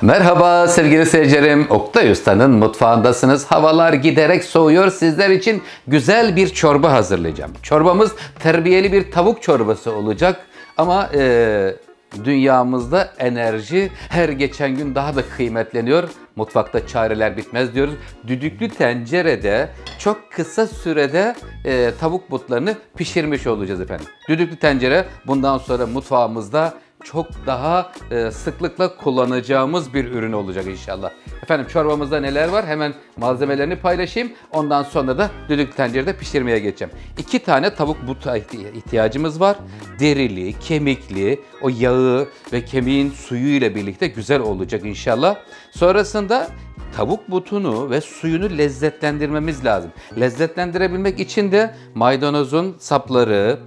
Merhaba sevgili seyircilerim. Oktay Usta'nın mutfağındasınız. Havalar giderek soğuyor. Sizler için güzel bir çorba hazırlayacağım. Çorbamız terbiyeli bir tavuk çorbası olacak. Ama dünyamızda enerji her geçen gün daha da kıymetleniyor. Mutfakta çareler bitmez diyoruz. Düdüklü tencerede çok kısa sürede tavuk butlarını pişirmiş olacağız efendim. Düdüklü tencere bundan sonra mutfağımızda çok daha sıklıkla kullanacağımız bir ürün olacak inşallah. Efendim çorbamızda neler var? Hemen malzemelerini paylaşayım. Ondan sonra da düdüklü tencerede pişirmeye geçeceğim. 2 tane tavuk buta ihtiyacımız var. Derili, kemikli, o yağı ve kemiğin suyu ile birlikte güzel olacak inşallah. Sonrasında tavuk butunu ve suyunu lezzetlendirmemiz lazım. Lezzetlendirebilmek için de maydanozun sapları,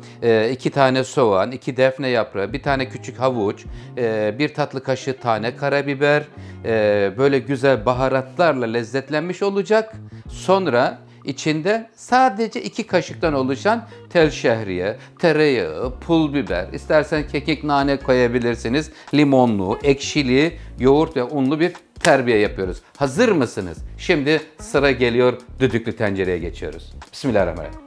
2 tane soğan, 2 defne yaprağı, 1 tane küçük havuç, 1 tatlı kaşığı tane karabiber, böyle güzel baharatlarla lezzetlenmiş olacak. Sonra içinde sadece 2 kaşıktan oluşan tel şehriye, tereyağı, pul biber, istersen kekik, nane koyabilirsiniz. Limonlu, ekşili, yoğurt ve unlu bir terbiye yapıyoruz. Hazır mısınız? Şimdi sıra geliyor, düdüklü tencereye geçiyoruz. Bismillahirrahmanirrahim.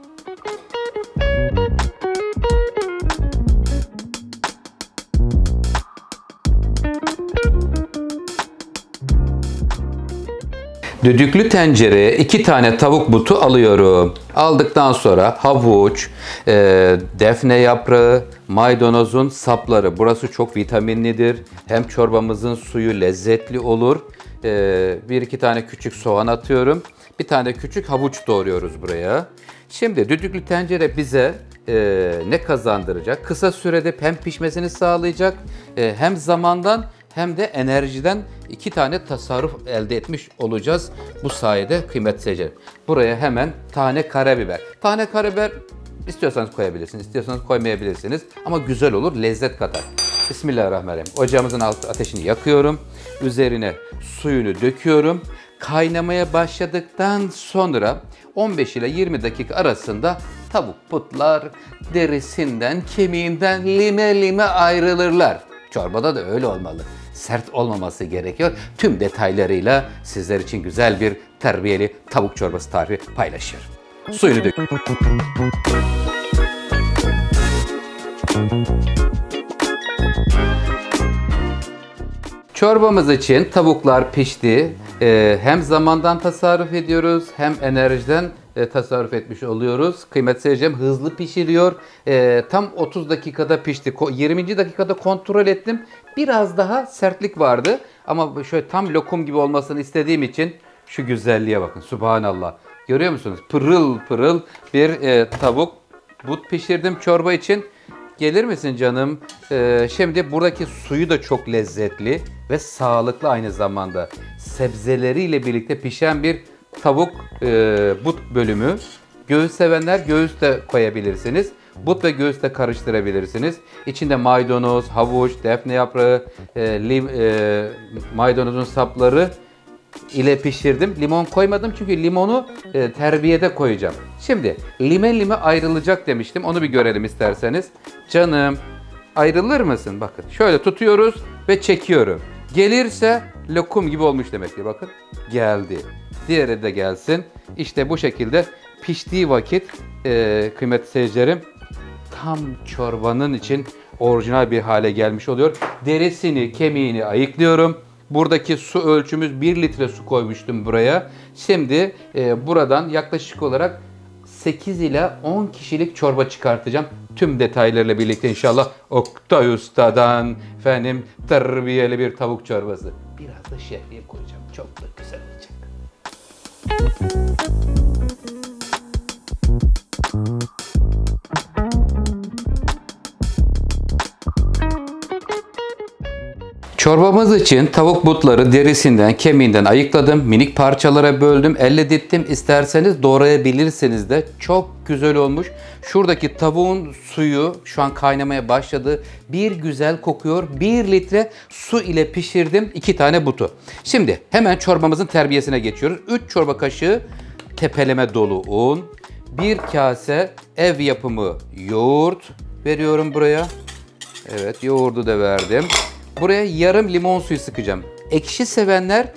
Düdüklü tencereye 2 tane tavuk butu alıyorum. Aldıktan sonra havuç, defne yaprağı, maydanozun sapları. Burası çok vitaminlidir. Hem çorbamızın suyu lezzetli olur. 1-2 tane küçük soğan atıyorum. 1 tane küçük havuç doğruyoruz buraya. Şimdi düdüklü tencere bize ne kazandıracak? Kısa sürede hem pişmesini sağlayacak, hem zamandan hem de enerjiden 2 tane tasarruf elde etmiş olacağız bu sayede kıymetli seyirciler. Buraya hemen tane karabiber. Tane karabiber istiyorsanız koyabilirsiniz, istiyorsanız koymayabilirsiniz ama güzel olur, lezzet katar. Bismillahirrahmanirrahim. Ocağımızın ateşini yakıyorum. Üzerine suyunu döküyorum. Kaynamaya başladıktan sonra 15 ile 20 dakika arasında tavuk butlar derisinden, kemiğinden lime lime ayrılırlar. Çorbada da öyle olmalı. Sert olmaması gerekiyor. Tüm detaylarıyla sizler için güzel bir terbiyeli tavuk çorbası tarifi paylaşıyorum. Suyunu dök. Çorbamız için tavuklar pişti. Hem zamandan tasarruf ediyoruz hem enerjiden tasarruf etmiş oluyoruz. Kıymetli seyircilerim, hızlı pişiriyor. Tam 30 dakikada pişti. 20. dakikada kontrol ettim. Biraz daha sertlik vardı. Ama şöyle tam lokum gibi olmasını istediğim için şu güzelliğe bakın. Subhanallah. Görüyor musunuz? Pırıl pırıl bir tavuk but pişirdim çorba için. Gelir misin canım? Şimdi buradaki suyu da çok lezzetli ve sağlıklı aynı zamanda. Sebzeleriyle birlikte pişen bir tavuk but bölümü. Göğüs sevenler göğüs de koyabilirsiniz. But ve göğüs de karıştırabilirsiniz. İçinde maydanoz, havuç, defne yaprağı, maydanozun sapları ile pişirdim. Limon koymadım çünkü limonu terbiyede koyacağım. Şimdi lime lime ayrılacak demiştim. Onu bir görelim isterseniz. Canım ayrılır mısın? Bakın şöyle tutuyoruz ve çekiyorum. Gelirse lokum gibi olmuş demektir. Bakın geldi. Diğeri de gelsin. İşte bu şekilde piştiği vakit kıymetli seyircilerim tam çorbanın için orijinal bir hale gelmiş oluyor. Derisini, kemiğini ayıklıyorum. Buradaki su ölçümüz 1 litre su koymuştum buraya. Şimdi buradan yaklaşık olarak 8 ile 10 kişilik çorba çıkartacağım. Tüm detaylarıyla birlikte inşallah Oktay Usta'dan efendim terbiyeli bir tavuk çorbası. Biraz da şehriye koyacağım. Çok da güzel olacak. Çorbamız için tavuk butları derisinden, kemiğinden ayıkladım. Minik parçalara böldüm, elle diptim. İsterseniz doğrayabilirsiniz de. Çok güzel olmuş. Şuradaki tavuğun suyu şu an kaynamaya başladı. Bir güzel kokuyor. 1 litre su ile pişirdim 2 tane butu. Şimdi hemen çorbamızın terbiyesine geçiyoruz. 3 çorba kaşığı tepeleme dolu un. 1 kase ev yapımı yoğurt veriyorum buraya. Evet, yoğurdu da verdim. Buraya yarım limon suyu sıkacağım. Ekşi sevenler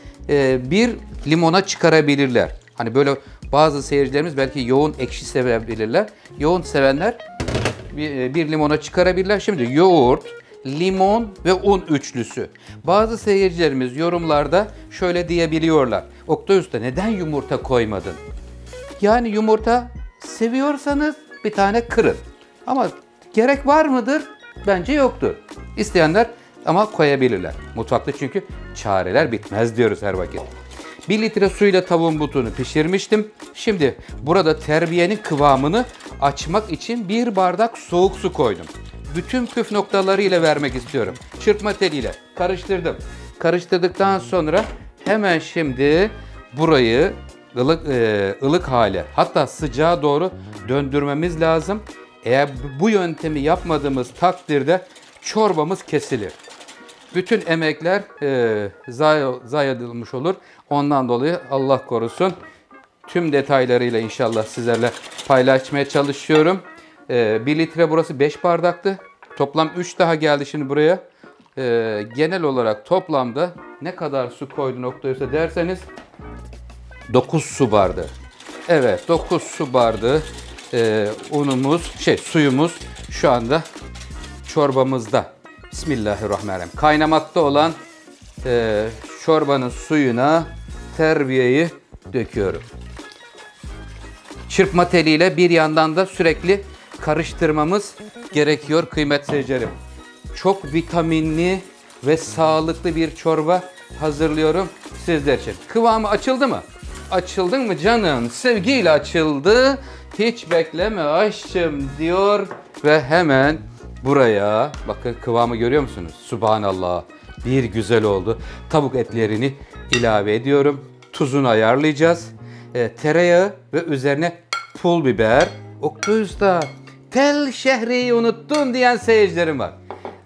bir limona çıkarabilirler. Hani böyle bazı seyircilerimiz belki yoğun ekşi sevebilirler. Yoğun sevenler bir limona çıkarabilirler. Şimdi yoğurt, limon ve un üçlüsü. Bazı seyircilerimiz yorumlarda şöyle diyebiliyorlar. Oktay Usta neden yumurta koymadın? Yani yumurta seviyorsanız bir tane kırın. Ama gerek var mıdır? Bence yoktur. İsteyenler ama koyabilirler. Mutfakta çünkü çareler bitmez diyoruz her vakit. 1 litre suyla tavuğun butunu pişirmiştim. Şimdi burada terbiyenin kıvamını açmak için 1 bardak soğuk su koydum. Bütün püf noktalarıyla vermek istiyorum. Çırpma teliyle karıştırdım. Karıştırdıktan sonra hemen şimdi burayı ılık hale, hatta sıcağa doğru döndürmemiz lazım. Eğer bu yöntemi yapmadığımız takdirde çorbamız kesilir. Bütün emekler zayi edilmiş olur. Ondan dolayı Allah korusun tüm detaylarıyla inşallah sizlerle paylaşmaya çalışıyorum. 1 litre burası 5 bardaktı. Toplam 3 daha geldi şimdi buraya. Genel olarak toplamda ne kadar su koydun Oktay Usta derseniz 9 su bardağı. Evet 9 su bardağı suyumuz şu anda çorbamızda. Bismillahirrahmanirrahim. Kaynamakta olan çorbanın suyuna terbiyeyi döküyorum. Çırpma teliyle bir yandan da sürekli karıştırmamız gerekiyor kıymetli seyircilerim. Çok vitaminli ve sağlıklı bir çorba hazırlıyorum sizler için. Kıvamı açıldı mı? Açıldın mı canım? Sevgiyle açıldı. Hiç bekleme aşçım diyor ve hemen buraya bakın kıvamı görüyor musunuz? Subhanallah. Bir güzel oldu. Tavuk etlerini ilave ediyorum. Tuzunu ayarlayacağız. Tereyağı ve üzerine pul biber. Oktay Usta tel şehriyi unuttun diyen seyircilerim var.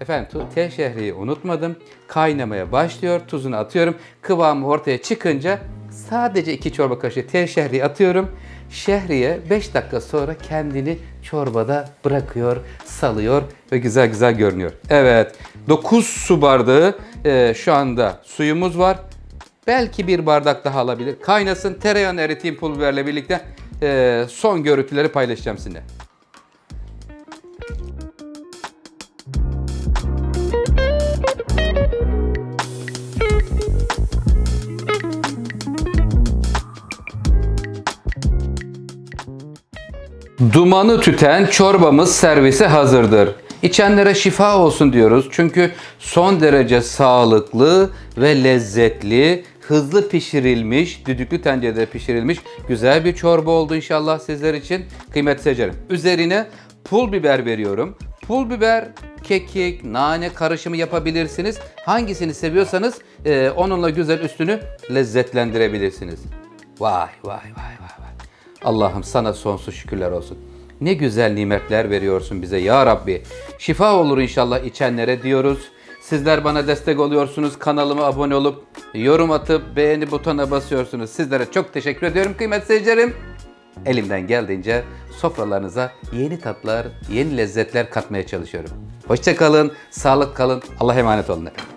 Efendim tel şehriyi unutmadım. Kaynamaya başlıyor. Tuzunu atıyorum. Kıvamı ortaya çıkınca sadece 2 çorba kaşığı tel şehriyi atıyorum. Şehriye 5 dakika sonra kendini çorbada bırakıyor, salıyor ve güzel güzel görünüyor. Evet 9 su bardağı şu anda suyumuz var. Belki 1 bardak daha alabilir. Kaynasın, tereyağını eriteyim pul biberle birlikte son görüntüleri paylaşacağım sizinle. Dumanı tüten çorbamız servise hazırdır. İçenlere şifa olsun diyoruz. Çünkü son derece sağlıklı ve lezzetli, hızlı pişirilmiş, düdüklü tencerede pişirilmiş güzel bir çorba oldu inşallah sizler için. Kıymetli seyircilerim. Üzerine pul biber veriyorum. Pul biber, kekik, nane karışımı yapabilirsiniz. Hangisini seviyorsanız onunla güzel üstünü lezzetlendirebilirsiniz. Vay vay vay vay. Allah'ım sana sonsuz şükürler olsun. Ne güzel nimetler veriyorsun bize ya Rabbi. Şifa olur inşallah içenlere diyoruz. Sizler bana destek oluyorsunuz. Kanalıma abone olup yorum atıp beğeni butonuna basıyorsunuz. Sizlere çok teşekkür ediyorum kıymetli seyircilerim. Elimden geldiğince sofralarınıza yeni tatlar, yeni lezzetler katmaya çalışıyorum. Hoşça kalın, sağlık kalın. Allah'a emanet olun efendim.